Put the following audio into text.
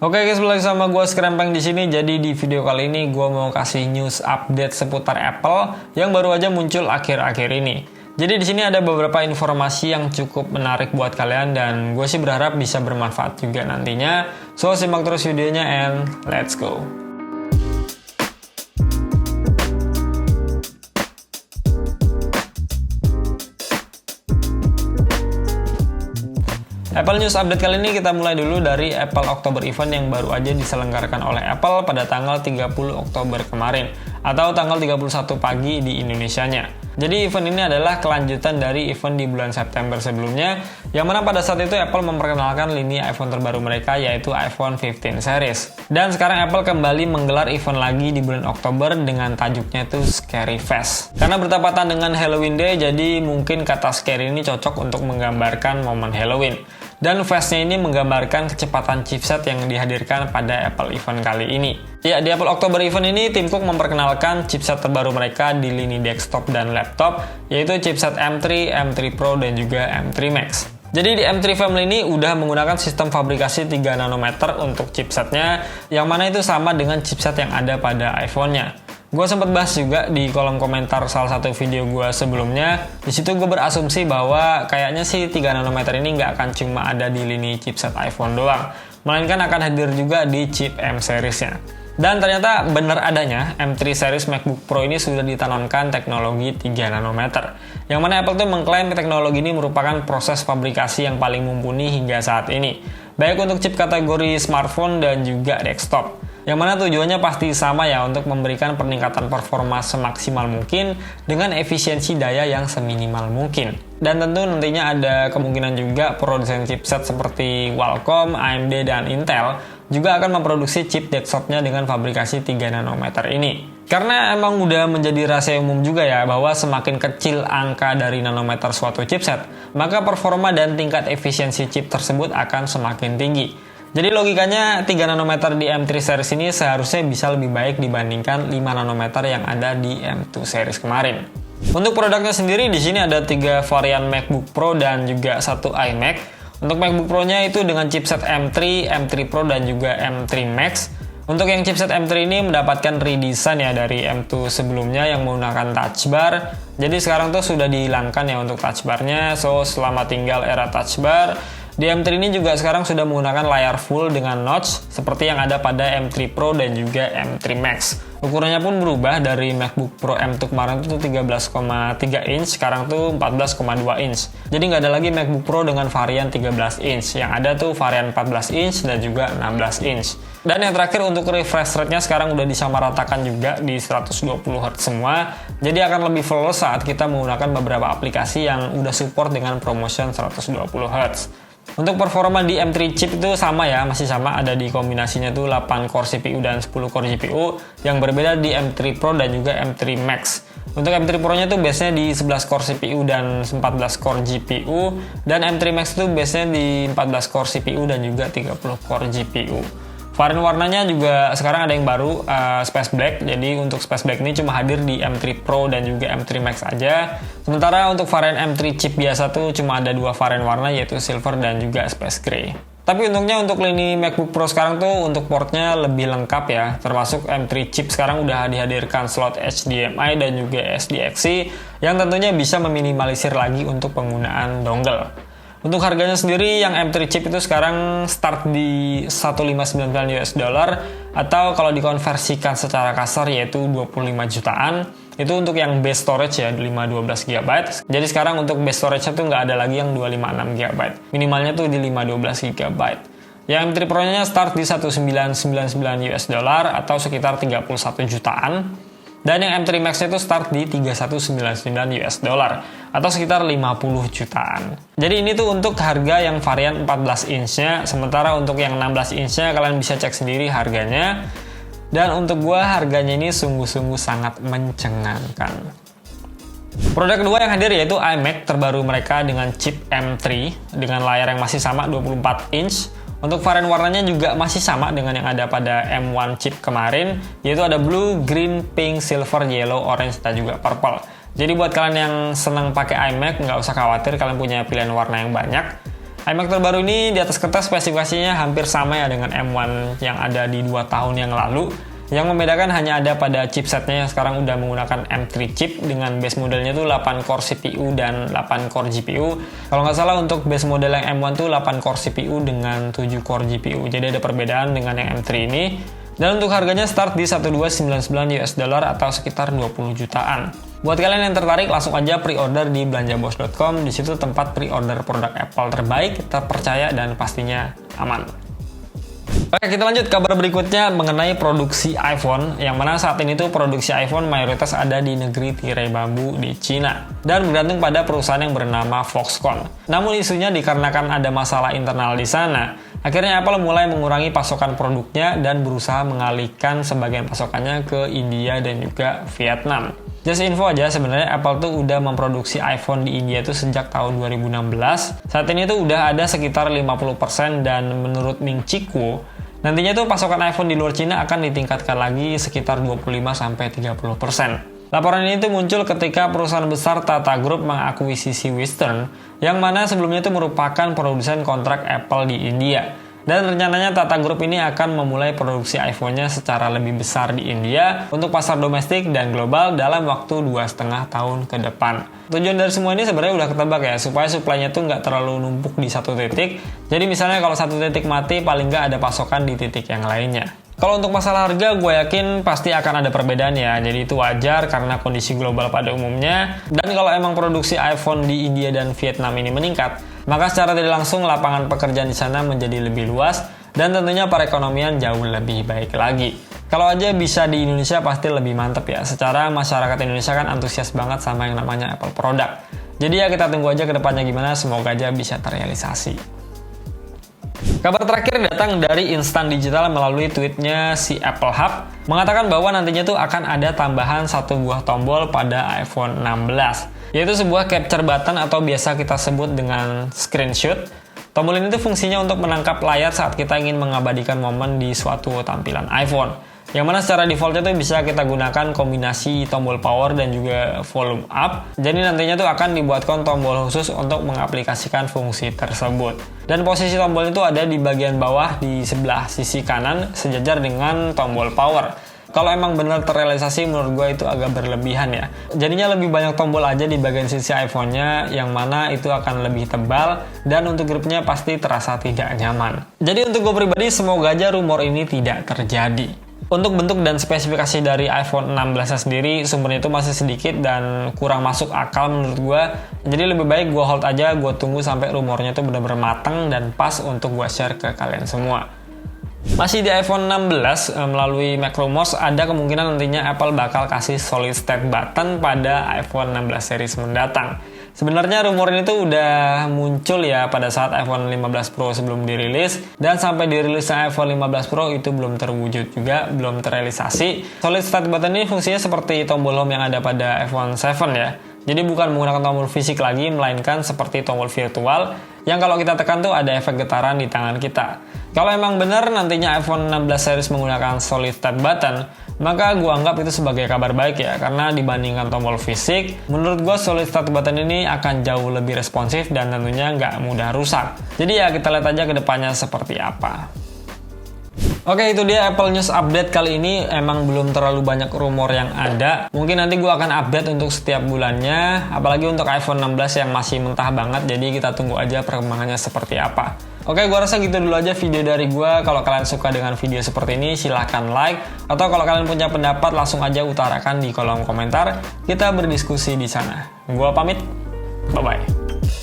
Oke guys, balik sama gue Skrempeng di sini. Jadi di video kali ini gue mau kasih news update seputar Apple yang baru aja muncul akhir-akhir ini. Jadi di sini ada beberapa informasi yang cukup menarik buat kalian dan gue sih berharap bisa bermanfaat juga nantinya. So simak terus videonya and let's go. Apple News Update kali ini kita mulai dulu dari Apple Oktober Event yang baru aja diselenggarakan oleh Apple pada tanggal 30 Oktober kemarin atau tanggal 31 pagi di Indonesianya. Jadi event ini adalah kelanjutan dari event di bulan September sebelumnya yang mana pada saat itu Apple memperkenalkan lini iPhone terbaru mereka yaitu iPhone 15 series. Dan sekarang Apple kembali menggelar event lagi di bulan Oktober dengan tajuknya itu Scary Fest. Karena bertepatan dengan Halloween Day, jadi mungkin kata scary ini cocok untuk menggambarkan momen Halloween. Dan Fest-nya ini menggambarkan kecepatan chipset yang dihadirkan pada Apple Event kali ini. Ya, di Apple Oktober Event ini, Tim Cook memperkenalkan chipset terbaru mereka di lini desktop dan laptop, yaitu chipset M3, M3 Pro, dan juga M3 Max. Jadi di M3 family ini udah menggunakan sistem fabrikasi 3 nanometer untuk chipsetnya, yang mana itu sama dengan chipset yang ada pada iPhone-nya. Gue sempat bahas juga di kolom komentar salah satu video gue sebelumnya. Di situ gue berasumsi bahwa kayaknya sih 3 nanometer ini nggak akan cuma ada di lini chipset iPhone doang, melainkan akan hadir juga di chip M series-nya. Dan ternyata benar adanya M3 series MacBook Pro ini sudah ditanamkan teknologi 3 nanometer. Yang mana Apple tuh mengklaim teknologi ini merupakan proses fabrikasi yang paling mumpuni hingga saat ini, baik untuk chip kategori smartphone dan juga desktop. Yang mana tujuannya pasti sama ya, untuk memberikan peningkatan performa semaksimal mungkin dengan efisiensi daya yang seminimal mungkin. Dan tentu nantinya ada kemungkinan juga produsen chipset seperti Qualcomm, AMD, dan Intel juga akan memproduksi chip desktopnya dengan fabrikasi 3 nanometer ini. Karena emang udah menjadi rahasia umum juga ya, bahwa semakin kecil angka dari nanometer suatu chipset, maka performa dan tingkat efisiensi chip tersebut akan semakin tinggi. Jadi logikanya 3 nanometer di M3 series ini seharusnya bisa lebih baik dibandingkan 5 nanometer yang ada di M2 series kemarin. Untuk produknya sendiri di sini ada 3 varian MacBook Pro dan juga 1 iMac. Untuk MacBook Pro-nya itu dengan chipset M3, M3 Pro dan juga M3 Max. Untuk yang chipset M3 ini mendapatkan redesign ya dari M2 sebelumnya yang menggunakan touch bar. Jadi sekarang tuh sudah dihilangkan ya untuk touch bar-nya. So selama tinggal era touch bar, di M3 ini juga sekarang sudah menggunakan layar full dengan notch seperti yang ada pada M3 Pro dan juga M3 Max. Ukurannya pun berubah dari MacBook Pro M2 kemarin itu 13,3 inch, sekarang tuh 14,2 inch. Jadi nggak ada lagi MacBook Pro dengan varian 13 inch, yang ada tuh varian 14 inch dan juga 16 inch. Dan yang terakhir untuk refresh rate-nya sekarang udah disamaratakan juga di 120Hz semua. Jadi akan lebih flawless saat kita menggunakan beberapa aplikasi yang udah support dengan promotion 120Hz. Untuk performa di M3 chip itu sama ya, masih sama, ada di kombinasinya tuh 8 core CPU dan 10 core GPU yang berbeda di M3 Pro dan juga M3 Max. Untuk M3 Pro-nya tuh biasanya di 11 core CPU dan 14 core GPU, dan M3 Max tuh biasanya di 14 core CPU dan juga 30 core GPU. Varian warnanya juga sekarang ada yang baru, Space Black. Jadi untuk Space Black ini cuma hadir di M3 Pro dan juga M3 Max aja. Sementara untuk varian M3 chip biasa tuh cuma ada 2 varian warna, yaitu Silver dan juga Space Gray. Tapi untungnya untuk lini MacBook Pro sekarang tuh untuk portnya lebih lengkap ya. Termasuk M3 chip sekarang udah dihadirkan slot HDMI dan juga SDXC yang tentunya bisa meminimalisir lagi untuk penggunaan dongle. Untuk harganya sendiri, yang M3 chip itu sekarang start di $1,599 atau kalau dikonversikan secara kasar yaitu 25 jutaan. Itu untuk yang base storage ya, 512 GB. Jadi sekarang untuk base storage-nya tuh nggak ada lagi yang 256 GB. Minimalnya tuh di 512 GB. Yang M3 Pro-nya start di $1,999 atau sekitar 31 jutaan. Dan yang M3 Max itu start di $3,199 atau sekitar 50 jutaan. Jadi ini tuh untuk harga yang varian 14 inch-nya, sementara untuk yang 16 inch-nya kalian bisa cek sendiri harganya. Dan untuk gua harganya ini sungguh-sungguh sangat mencengangkan. Produk kedua yang hadir yaitu iMac terbaru mereka dengan chip M3 dengan layar yang masih sama 24 inch. Untuk varian warnanya juga masih sama dengan yang ada pada M1 chip kemarin, yaitu ada blue, green, pink, silver, yellow, orange, dan juga purple. Jadi buat kalian yang senang pakai iMac, nggak usah khawatir, kalian punya pilihan warna yang banyak. iMac terbaru ini di atas kertas spesifikasinya hampir sama ya dengan M1 yang ada di 2 tahun yang lalu. Yang membedakan hanya ada pada chipsetnya yang sekarang udah menggunakan M3 chip dengan base modelnya tuh 8 core CPU dan 8 core GPU. Kalau nggak salah untuk base model yang M1 tuh 8 core CPU dengan 7 core GPU. Jadi ada perbedaan dengan yang M3 ini. Dan untuk harganya start di 1299 US dollar atau sekitar 20 jutaan. Buat kalian yang tertarik langsung aja pre-order di belanjabos.com. Di situ tempat pre-order produk Apple terbaik, terpercaya dan pastinya aman. Oke, kita lanjut kabar berikutnya mengenai produksi iPhone, yang mana saat ini tuh produksi iPhone mayoritas ada di negeri tirai bambu di Cina dan bergantung pada perusahaan yang bernama Foxconn. Namun isunya dikarenakan ada masalah internal di sana, akhirnya Apple mulai mengurangi pasokan produknya dan berusaha mengalihkan sebagian pasokannya ke India dan juga Vietnam. Just info aja, sebenarnya Apple tuh udah memproduksi iPhone di India tuh sejak tahun 2016. Saat ini tuh udah ada sekitar 50% dan menurut Ming Chi Kuo, nantinya tuh pasokan iPhone di luar Cina akan ditingkatkan lagi sekitar 25-30%. Laporan ini tuh muncul ketika perusahaan besar Tata Group mengakuisisi Western, yang mana sebelumnya itu merupakan produsen kontrak Apple di India. Dan rencananya Tata Group ini akan memulai produksi iPhone-nya secara lebih besar di India untuk pasar domestik dan global dalam waktu 2,5 tahun ke depan. Tujuan dari semua ini sebenarnya udah ketebak ya, supaya supply-nya tuh nggak terlalu numpuk di satu titik. Jadi misalnya kalau satu titik mati, paling nggak ada pasokan di titik yang lainnya. Kalau untuk masalah harga, gue yakin pasti akan ada perbedaan ya. Jadi itu wajar karena kondisi global pada umumnya. Dan kalau emang produksi iPhone di India dan Vietnam ini meningkat, maka secara tidak langsung lapangan pekerjaan di sana menjadi lebih luas dan tentunya perekonomian jauh lebih baik lagi. Kalau aja bisa di Indonesia pasti lebih mantep ya. Secara masyarakat Indonesia kan antusias banget sama yang namanya Apple product. Jadi ya kita tunggu aja ke depannya gimana, semoga aja bisa terrealisasi. Kabar terakhir datang dari Instan Digital melalui tweetnya si Apple Hub, mengatakan bahwa nantinya tuh akan ada tambahan satu buah tombol pada iPhone 16, yaitu sebuah capture button atau biasa kita sebut dengan screenshot. Tombol ini tuh fungsinya untuk menangkap layar saat kita ingin mengabadikan momen di suatu tampilan iPhone. Yang mana secara defaultnya tuh bisa kita gunakan kombinasi tombol power dan juga volume up. Jadi nantinya tuh akan dibuatkan tombol khusus untuk mengaplikasikan fungsi tersebut. Dan posisi tombol itu ada di bagian bawah di sebelah sisi kanan sejajar dengan tombol power. Kalau emang benar terrealisasi, menurut gue itu agak berlebihan ya. Jadinya lebih banyak tombol aja di bagian sisi iPhone-nya, yang mana itu akan lebih tebal, dan untuk gripnya pasti terasa tidak nyaman. Jadi untuk gue pribadi, semoga aja rumor ini tidak terjadi. Untuk bentuk dan spesifikasi dari iPhone 16 sendiri, sumbernya itu masih sedikit dan kurang masuk akal menurut gue. Jadi lebih baik gue hold aja, gue tunggu sampai rumornya itu benar-benar matang dan pas untuk gue share ke kalian semua. Masih di iPhone 16, melalui MacRumors, ada kemungkinan nantinya Apple bakal kasih solid state button pada iPhone 16 series mendatang. Sebenarnya rumor ini tuh udah muncul ya pada saat iPhone 15 Pro sebelum dirilis, dan sampai dirilisnya iPhone 15 Pro itu belum terwujud juga, belum terrealisasi. Solid state button ini fungsinya seperti tombol home yang ada pada iPhone 7 ya. Jadi bukan menggunakan tombol fisik lagi, melainkan seperti tombol virtual yang kalau kita tekan tuh ada efek getaran di tangan kita. Kalau emang benar nantinya iPhone 16 series menggunakan solid state button, maka gue anggap itu sebagai kabar baik ya, karena dibandingkan tombol fisik, menurut gue solid state button ini akan jauh lebih responsif dan tentunya nggak mudah rusak. Jadi ya kita lihat aja ke depannya seperti apa. Oke, itu dia Apple News update kali ini. Emang belum terlalu banyak rumor yang ada. Mungkin nanti gue akan update untuk setiap bulannya. Apalagi untuk iPhone 16 yang masih mentah banget. Jadi kita tunggu aja perkembangannya seperti apa. Oke, gue rasa gitu dulu aja video dari gue. Kalau kalian suka dengan video seperti ini, silahkan like. Atau kalau kalian punya pendapat, langsung aja utarakan di kolom komentar. Kita berdiskusi di sana. Gue pamit. Bye-bye.